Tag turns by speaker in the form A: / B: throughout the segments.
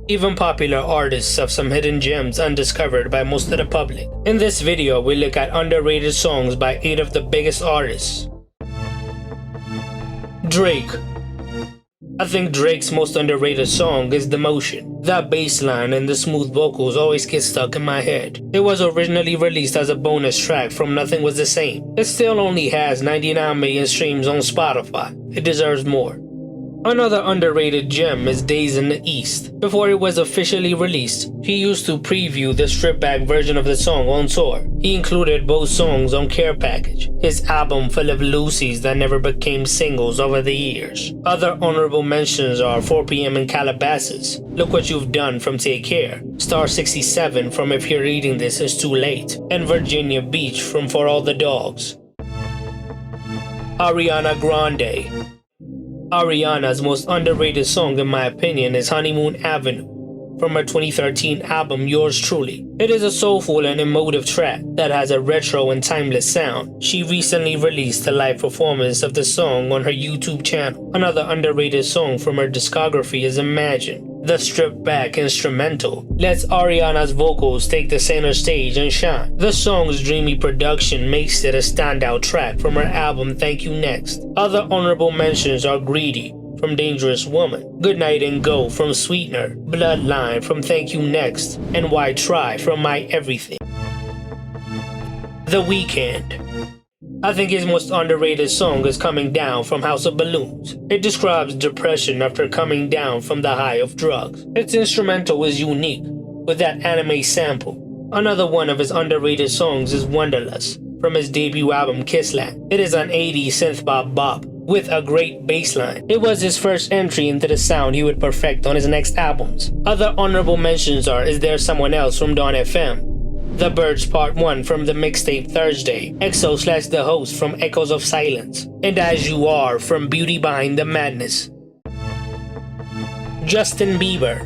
A: even popular artists have some hidden gems undiscovered by most of the public. In this video, we look at underrated songs by 8 of the biggest artists. Drake. I think Drake's most underrated song is Demotion. That bass line and the smooth vocals always get stuck in my head. It was originally released as a bonus track from Nothing Was the Same. It still only has 99 million streams on Spotify. It deserves more. Another underrated gem is Days in the East. Before it was officially released, he used to preview the stripped-back version of the song on tour. He included both songs on Care Package, his album full of Lucy's that never became singles over the years. Other honorable mentions are 4 p.m. in Calabasas, Look What You've Done from Take Care, Star 67 from If You're Reading This It's Too Late, and Virginia Beach from For All the Dogs. Ariana Grande. Ariana's most underrated song in my opinion is Honeymoon Avenue from her 2013 album Yours Truly. It is a soulful and emotive track that has a retro and timeless sound. She recently released a live performance of the song on her YouTube channel. Another underrated song from her discography is Imagine. The stripped-back instrumental lets Ariana's vocals take the center stage and shine. The song's dreamy production makes it a standout track from her album Thank You Next. Other honorable mentions are Greedy from Dangerous Woman, Goodnight and Go from Sweetener, Bloodline from Thank You Next, and Why Try from My Everything. The Weeknd. I think his most underrated song is Coming Down from House of Balloons. It describes depression after coming down from the high of drugs. Its instrumental is unique, with that anime sample. Another one of his underrated songs is Wonderlust from his debut album Kissland. It is an 80s synth bop with a great bass line. It was his first entry into the sound he would perfect on his next albums. Other honorable mentions are Is There Someone Else from Dawn FM, The Birds Part 1 from the mixtape Thursday, EXO/The Host from Echoes of Silence, and As You Are from Beauty Behind the Madness. Justin Bieber.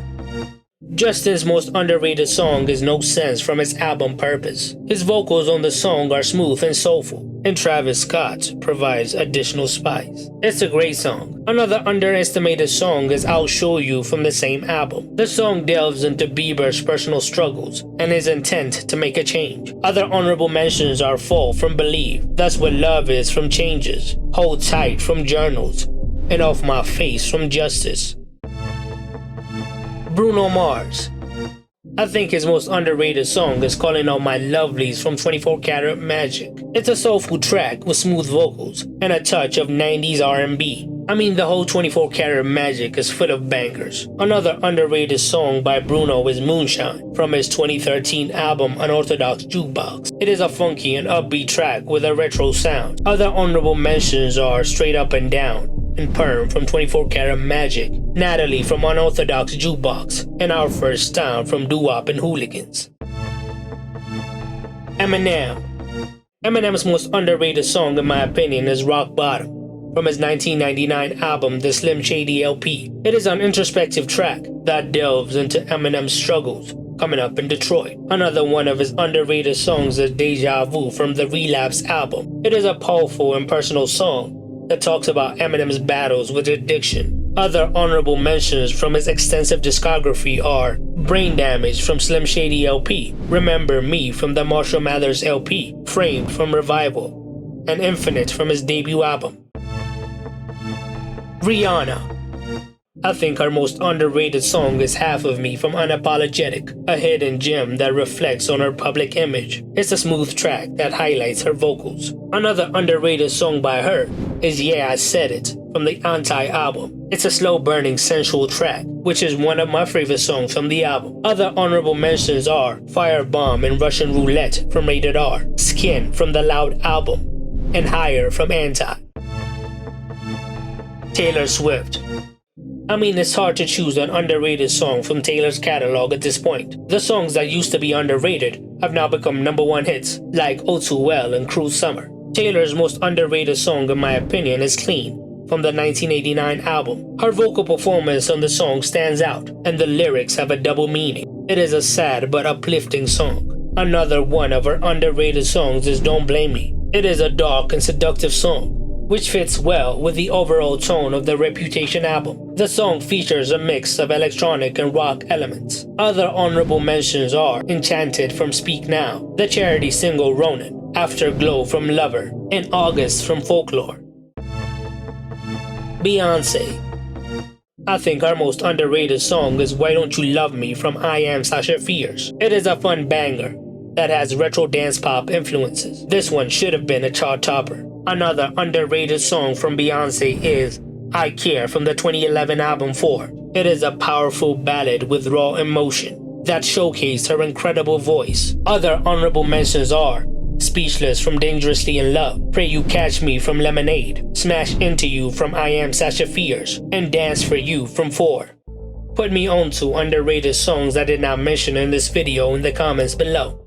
A: Justin's most underrated song is No Sense from his album Purpose. His vocals on the song are smooth and soulful, and Travis Scott provides additional spice. It's a great song. Another underestimated song is I'll Show You from the same album. The song delves into Bieber's personal struggles and his intent to make a change. Other honorable mentions are Fall from Believe, That's What Love Is from Changes, Hold Tight from Journals, and Off My Face from Justice. Bruno Mars. I think his most underrated song is Calling All My Lovelies from 24 Karat Magic. It's a soulful track with smooth vocals and a touch of 90s R&B. I mean, the whole 24 Karat Magic is full of bangers. Another underrated song by Bruno is Moonshine from his 2013 album Unorthodox Jukebox. It is a funky and upbeat track with a retro sound. Other honorable mentions are Straight Up and Down and Perm from 24 Karat Magic, Natalie from Unorthodox Jukebox, and Our First Time from Doo-Wop and Hooligans. Eminem. Eminem's most underrated song in my opinion is Rock Bottom from his 1999 album The Slim Shady LP. It is an introspective track that delves into Eminem's struggles coming up in Detroit. Another one of his underrated songs is Deja Vu from the Relapse album. It is a powerful and personal song that talks about Eminem's battles with addiction. Other honorable mentions from his extensive discography are Brain Damage from Slim Shady LP, Remember Me from the Marshall Mathers LP, Framed from Revival, and Infinite from his debut album. Rihanna. I think her most underrated song is Half of Me from Unapologetic, a hidden gem that reflects on her public image. It's a smooth track that highlights her vocals. Another underrated song by her is Yeah I Said It from the Anti album. It's a slow-burning sensual track, which is one of my favorite songs from the album. Other honorable mentions are Firebomb and Russian Roulette from Rated R, Skin from the Loud album, and Higher from Anti. Taylor Swift. I mean, it's hard to choose an underrated song from Taylor's catalog at this point. The songs that used to be underrated have now become #1 hits, like Oh Too Well and Cruel Summer. Taylor's most underrated song in my opinion is Clean from the 1989 album. Her vocal performance on the song stands out, and the lyrics have a double meaning. It is a sad but uplifting song. Another one of her underrated songs is Don't Blame Me. It is a dark and seductive song which fits well with the overall tone of the Reputation album. The song features a mix of electronic and rock elements. Other honorable mentions are Enchanted from Speak Now, the charity single Ronin, Afterglow from Lover, and August from Folklore. Beyonce. I think our most underrated song is Why Don't You Love Me from I Am Sasha Fierce. It is a fun banger that has retro dance pop influences. This one should have been a chart topper. Another underrated song from Beyonce is I Care from the 2011 album 4. It is a powerful ballad with raw emotion that showcased her incredible voice. Other honorable mentions are Speechless from Dangerously in Love, Pray You Catch Me from Lemonade, Smash Into You from I Am Sasha Fierce, and Dance For You from 4. Put me on to underrated songs I did not mention in this video in the comments below.